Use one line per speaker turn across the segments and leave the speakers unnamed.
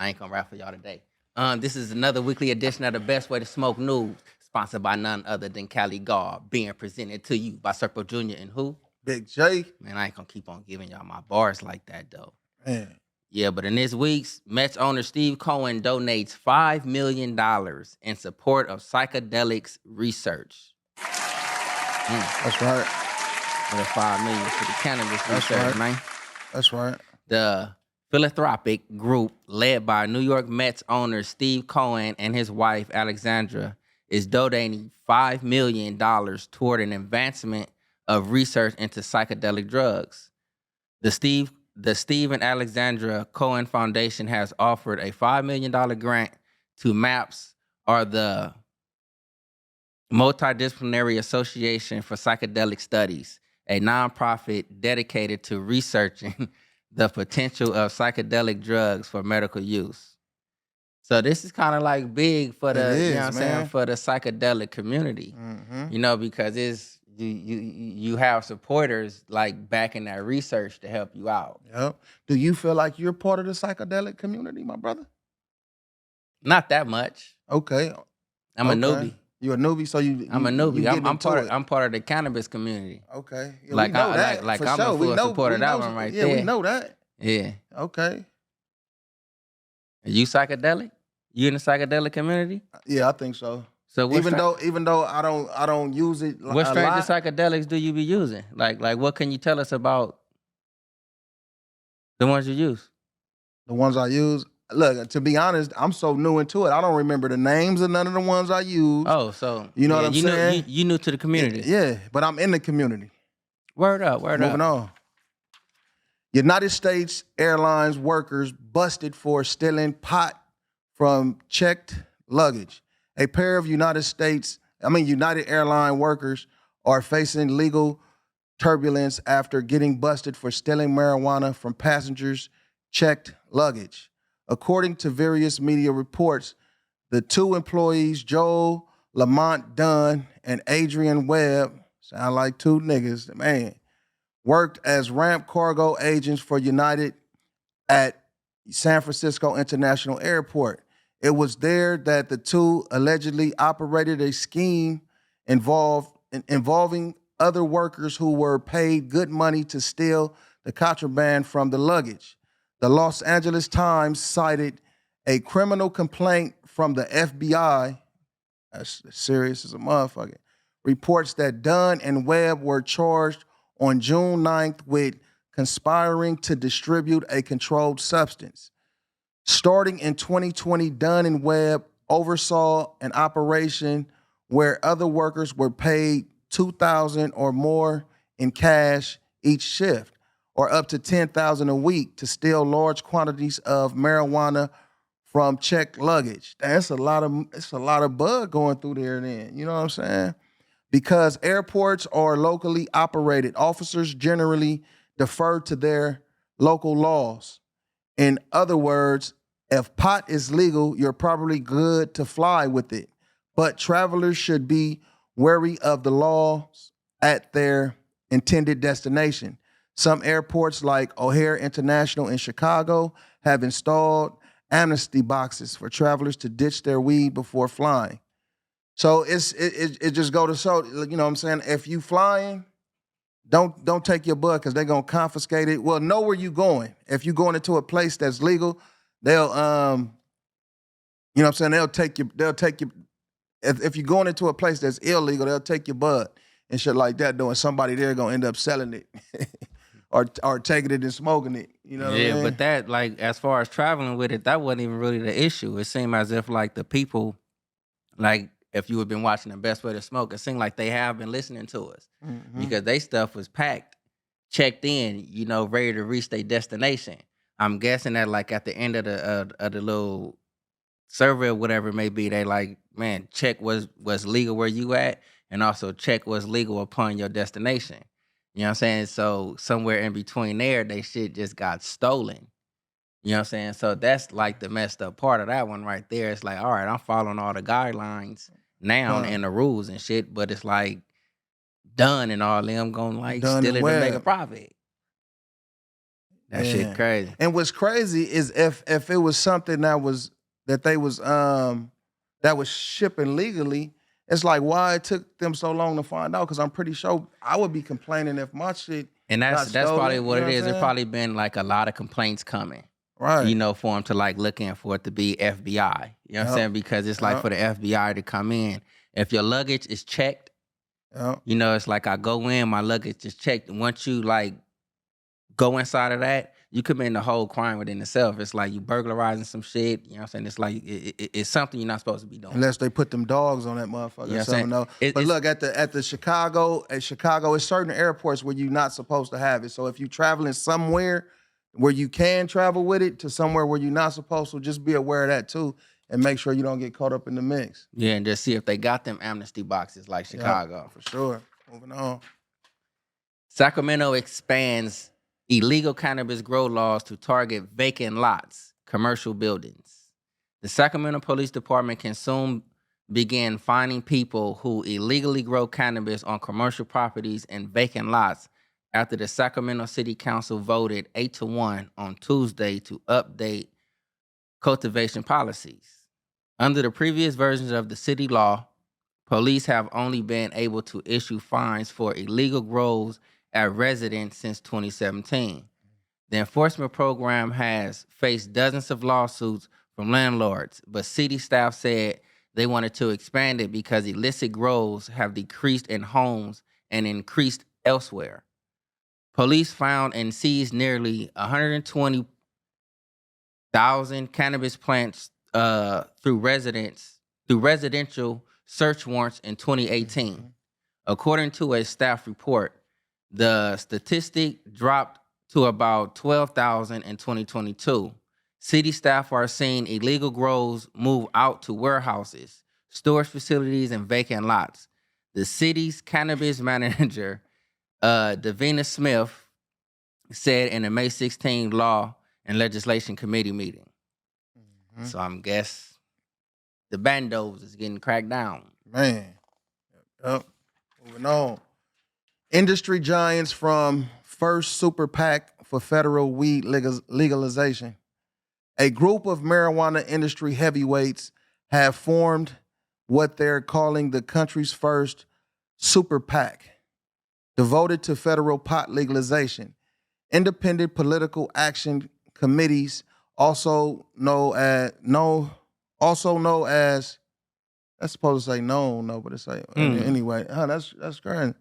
ain't gonna rap for y'all today. This is another weekly edition of the Best Way to Smoke News, sponsored by none other than Cali Gar, being presented to you by Circle Jr. and who?
Big J.
Man, I ain't gonna keep on giving y'all my bars like that though.
Man.
Yeah, but in this week's, Mets owner Steve Cohen donates $5 million in support of psychedelics research.
That's right.
Another $5 million for the cannabis
That's
research,
right.
man.
That's right.
The philanthropic group led by New York Mets owner Steve Cohen and his wife Alexandra is donating $5 million toward an advancement of research into psychedelic drugs. The Steve and Alexandra Cohen Foundation has offered a $5 million grant to MAPS, or the Multidisciplinary Association for Psychedelic Studies, a nonprofit dedicated to researching the potential of psychedelic drugs for medical use. So this is kind of like big for the,
It
you know
is,
what I'm saying,
man.
for the psychedelic community.
Mm-hmm.
You know, because it's you have supporters like backing that research to help you out.
Yep. Do you feel like you're part of the psychedelic community, my brother?
Not that much.
Okay.
I'm a newbie.
You're a newbie, so
I'm a newbie.
getting into it.
I'm part of the cannabis community.
Okay. Yeah,
Like
we know
I
that.
like
for
I'm
sure.
a full supporter of that one right
yeah,
there.
we know that.
Yeah.
Okay.
Are you psychedelic? You in the psychedelic community?
Yeah, I think so.
So what
Even though I don't use it
what
a
strain
lot.
of psychedelics do you be using? Like what can you tell us about the ones you use?
The ones I use. Look, to be honest, I'm so new into it. I don't remember the names of none of the ones I use.
Oh, so
you know what I'm saying?
You new to the community.
Yeah, but I'm in the community.
Word up.
Moving on. United States Airlines workers busted for stealing pot from checked luggage. A pair of United Airline workers are facing legal turbulence after getting busted for stealing marijuana from passengers' checked luggage. According to various media reports, the two employees, Joel Lamont Dunn and Adrian Webb, sound like two niggas, man, worked as ramp cargo agents for United at San Francisco International Airport. It was there that the two allegedly operated a scheme involving other workers who were paid good money to steal the contraband from the luggage. The Los Angeles Times cited a criminal complaint from the FBI, that's serious as a motherfucker, reports that Dunn and Webb were charged on June 9th with conspiring to distribute a controlled substance. Starting in 2020, Dunn and Webb oversaw an operation where other workers were paid $2,000 or more in cash each shift, or up to $10,000 a week to steal large quantities of marijuana from checked luggage. It's a lot of bug going through there then, you know what I'm saying? Because airports are locally operated, officers generally defer to their local laws. In other words, if pot is legal, you're probably good to fly with it. But travelers should be wary of the laws at their intended destination. Some airports like O'Hare International in Chicago have installed amnesty boxes for travelers to ditch their weed before flying. So it just go to show, you know what I'm saying? If you flying, don't take your bud because they're gonna confiscate it. Well, know where you going. If you going into a place that's legal, they'll you know what I'm saying, they'll take you. If you're going into a place that's illegal, they'll take your bud and shit like that, though, and somebody there gonna end up selling it or taking it and smoking it. You know what I mean?
But that, like, as far as traveling with it, that wasn't even really the issue. It seemed as if like the people, like, if you had been watching The Best Way to Smoke, it seemed like they have been listening to us because they stuff was packed, checked in, you know, ready to reach their destination. I'm guessing that like at the end of the little survey or whatever it may be, they like, man, check was legal where you at, and also check was legal upon your destination. You know what I'm saying? So somewhere in between there, they shit just got stolen. You know what I'm saying? So that's like the messed up part of that one right there. It's like, all right, I'm following all the guidelines now and the rules and shit, but it's like Dunn and all them gonna like
Dunn
steal
and
it and make a
Webb.
profit. That shit crazy.
And what's crazy is if it was something that was shipping legally, it's like why it took them so long to find out. Because I'm pretty sure I would be complaining if my shit
And
got
that's
stolen,
probably what
you know
it is.
I'm
There's
saying?
probably been like a lot of complaints coming.
Right.
You know, for them to like look in for it to be FBI. You know what I'm saying? Because it's like for the FBI to come in. If your luggage is checked, you know, it's like I go in, my luggage is checked. And once you like go inside of that, you commit the whole crime within itself. It's like you burglarizing some shit. You know what I'm saying? It's like it's something you're not supposed to be doing.
Unless they put them dogs on that motherfucker.
You know what I'm saying?
But look, at Chicago, it's certain airports where you're not supposed to have it. So if you're traveling somewhere where you can travel with it to somewhere where you're not supposed to, just be aware of that too. And make sure you don't get caught up in the mix.
Yeah, and just see if they got them amnesty boxes like Chicago.
For sure. Moving on.
Sacramento expands illegal cannabis grow laws to target vacant lots, commercial buildings. The Sacramento Police Department can soon begin finding people who illegally grow cannabis on commercial properties and vacant lots after the Sacramento City Council voted 8-1 on Tuesday to update cultivation policies. Under the previous versions of the city law, police have only been able to issue fines for illegal grows at residents since 2017. The enforcement program has faced dozens of lawsuits from landlords, but city staff said they wanted to expand it because illicit grows have decreased in homes and increased elsewhere. Police found and seized nearly 120,000 cannabis plants through residential search warrants in 2018. According to a staff report, the statistic dropped to about 12,000 in 2022. City staff are seeing illegal grows move out to warehouses, storage facilities, and vacant lots. The city's cannabis manager, Davina Smith, said in a May 16 Law and Legislation Committee meeting. So I'm guess the bandos is getting cracked down.
Man. Yep. Moving on. Industry giants from First Super PAC for federal weed legalization. A group of marijuana industry heavyweights have formed what they're calling the country's first Super PAC, devoted to federal pot legalization. Independent political action committees, also known as that's supposed to say known, no, but it's like anyway. That's crazy.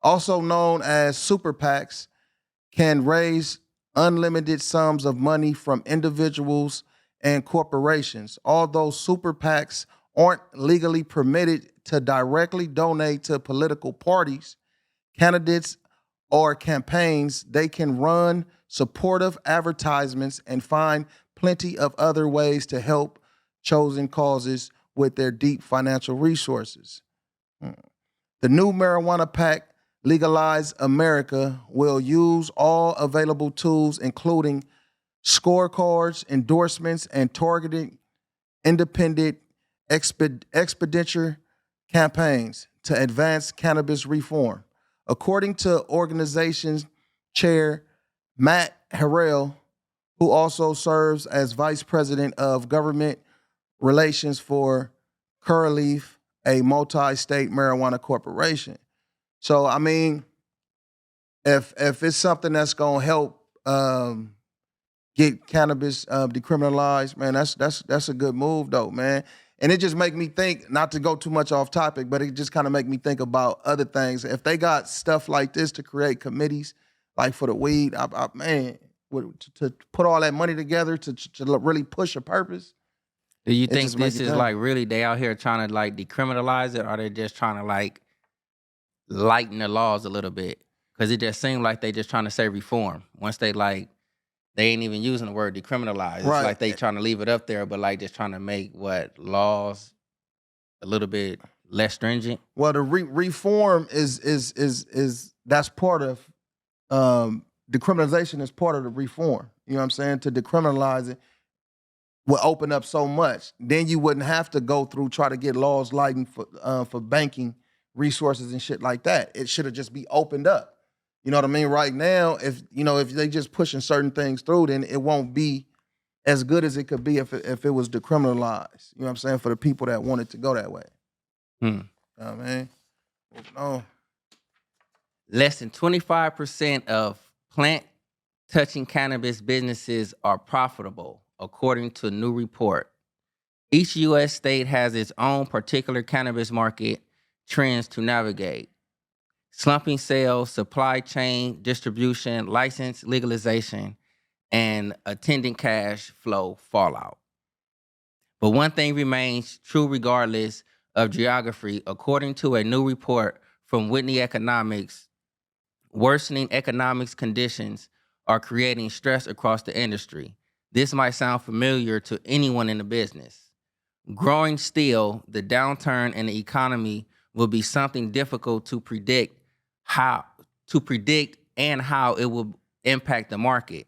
Also known as super PACs, can raise unlimited sums of money from individuals and corporations. Although super PACs aren't legally permitted to directly donate to political parties, candidates, or campaigns, they can run supportive advertisements and find plenty of other ways to help chosen causes with their deep financial resources. The new marijuana PAC, Legalize America, will use all available tools, including scorecards, endorsements, and targeted independent expenditure campaigns to advance cannabis reform. According to organization's chair, Matt Harrell, who also serves as vice president of government relations for Curaleaf, a multi-state marijuana corporation. So, I mean, if it's something that's gonna help get cannabis decriminalized, man, that's a good move, though, man. And it just make me think, not to go too much off topic, but it just kind of make me think about other things. If they got stuff like this to create committees, like for the weed, man, to put all that money together to really push a purpose.
Do you think this is like really they out here trying to like decriminalize it, or are they just trying to like lighten the laws a little bit? Because it just seemed like they just trying to say reform. Once they like, they ain't even using the word decriminalize. It's like they trying to leave it up there, but like just trying to make laws a little bit less stringent.
Well, the reform is that's part of decriminalization is part of the reform. You know what I'm saying? To decriminalize it will open up so much. Then you wouldn't have to go through try to get laws lightened for banking resources and shit like that. It should have just be opened up. You know what I mean? Right now, if they just pushing certain things through, then it won't be as good as it could be if it was decriminalized. You know what I'm saying? For the people that want it to go that way.
Hmm.
You know what I mean? No.
Less than 25% of plant-touching cannabis businesses are profitable, according to a new report. Each U.S. state has its own particular cannabis market trends to navigate. Slumping sales, supply chain distribution, license legalization, and attendant cash flow fallout. But one thing remains true regardless of geography. According to a new report from Whitney Economics, worsening economics conditions are creating stress across the industry. This might sound familiar to anyone in the business. Growing still, the downturn in the economy will be something difficult to predict and how it will impact the market.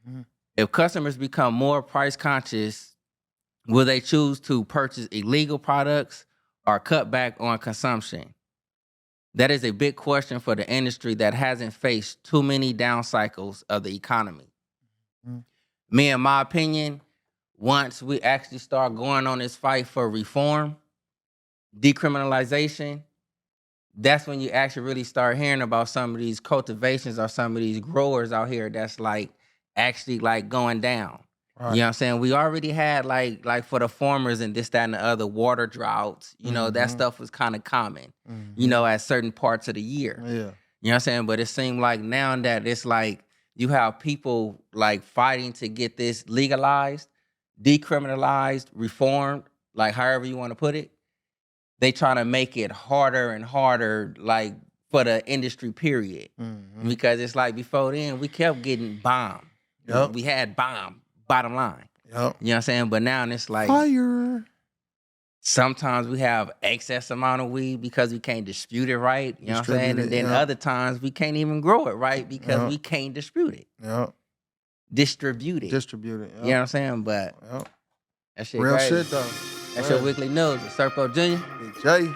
Mm-hmm.
If customers become more price conscious, will they choose to purchase illegal products or cut back on consumption? That is a big question for the industry that hasn't faced too many down cycles of the economy.
Mm-hmm.
Me, in my opinion, once we actually start going on this fight for reform, decriminalization, that's when you actually really start hearing about some of these cultivations or some of these growers out here that's like actually like going down.
Right.
You know what I'm saying? We already had like for the farmers and this, that, and the other water droughts, that stuff was kind of common, at certain parts of the year.
Yeah.
You know what I'm saying? But it seemed like now that it's like you have people like fighting to get this legalized, decriminalized, reformed, like however you want to put it. They trying to make it harder and harder, like for the industry period. Because it's like before then, we kept getting bombed.
Yep.
We had bottom line.
Yep.
You know what I'm saying? But now it's like
fire.
Sometimes we have excess amount of weed because we can't distribute it right. You know what I'm saying? And then other times we can't even grow it right because we can't distribute it.
Yep.
Distribute it.
Yep.
You know what I'm saying? But that shit
real
crazy.
shit though.
That's your weekly news with Serpo Jr.
Big J.